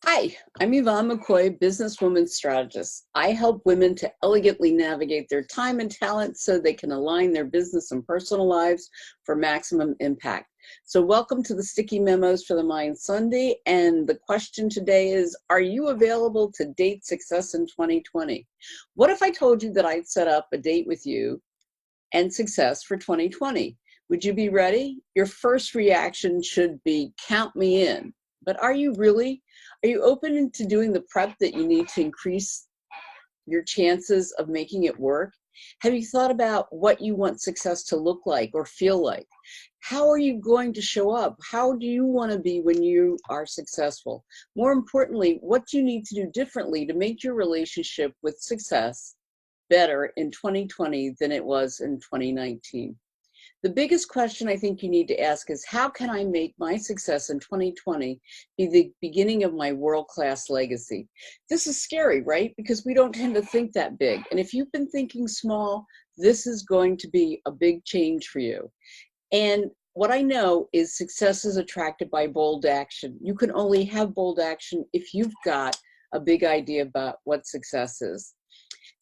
Hi, I'm Yvonne McCoy, businesswoman strategist. I help women to elegantly navigate their time and talent so they can align their business and personal lives for maximum impact. So welcome to the Sticky Memos for the Mind Sunday. And the question today is, are you available to date success in 2020? What if I told you that I'd set up a date with you and success for 2020? Would you be ready? Your first reaction should be, count me in. But are you really? Are you open to doing the prep that you need to increase your chances of making it work? Have you thought about what you want success to look like or feel like? How are you going to show up? How do you want to be when you are successful? More importantly, what do you need to do differently to make your relationship with success better in 2020 than it was in 2019? The biggest question I think you need to ask is, how can I make my success in 2020 be the beginning of my world-class legacy? This is scary, right? Because we don't tend to think that big. And if you've been thinking small, this is going to be a big change for you. And what I know is success is attracted by bold action. You can only have bold action if you've got a big idea about what success is.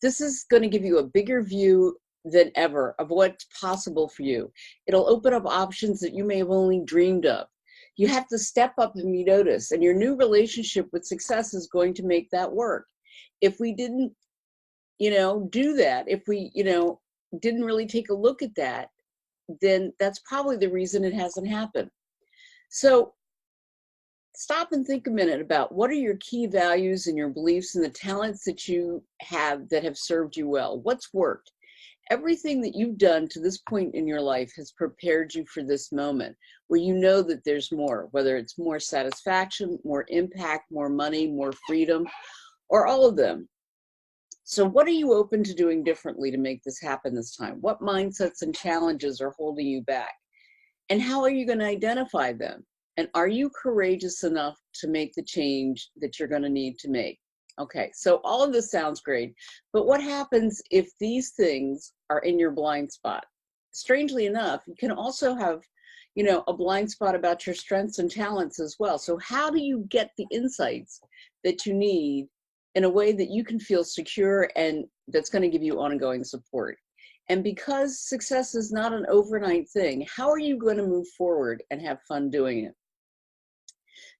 This is going to give you a bigger view than ever of what's possible for you. It'll open up options that you may have only dreamed of. You have to step up and be noticed, and your new relationship with success is going to make that work. If we didn't, do that, if we, didn't really take a look at that, then that's probably the reason it hasn't happened. So stop and think a minute about what are your key values and your beliefs and the talents that you have that have served you well. What's worked? Everything that you've done to this point in your life has prepared you for this moment where you know that there's more, whether it's more satisfaction, more impact, more money, more freedom, or all of them. So what are you open to doing differently to make this happen this time? What mindsets and challenges are holding you back? And how are you going to identify them? And are you courageous enough to make the change that you're going to need to make? Okay, so all of this sounds great, but what happens if these things are in your blind spot? Strangely enough, you can also have, a blind spot about your strengths and talents as well. So how do you get the insights that you need in a way that you can feel secure and that's going to give you ongoing support? And because success is not an overnight thing, how are you going to move forward and have fun doing it?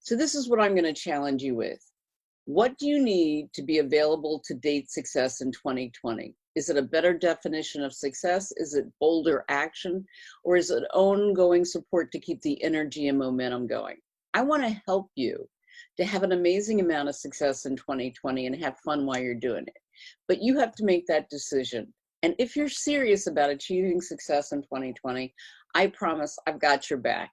So this is what I'm going to challenge you with. What do you need to be available to date success in 2020? Is it a better definition of success? Is it bolder action? Or is it ongoing support to keep the energy and momentum going? I want to help you to have an amazing amount of success in 2020 and have fun while you're doing it. But you have to make that decision. And if you're serious about achieving success in 2020, I promise I've got your back.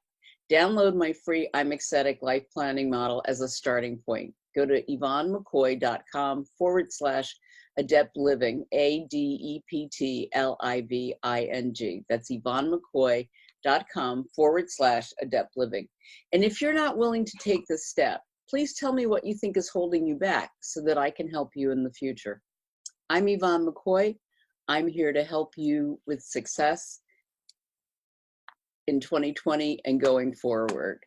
Download my free I'm Ecstatic life planning model as a starting point. Go to YvonneMcCoy.com/adept living, ADEPT LIVING. That's YvonneMcCoy.com/adept living. And if you're not willing to take this step, please tell me what you think is holding you back so that I can help you in the future. I'm Yvonne McCoy. I'm here to help you with success in 2020 and going forward.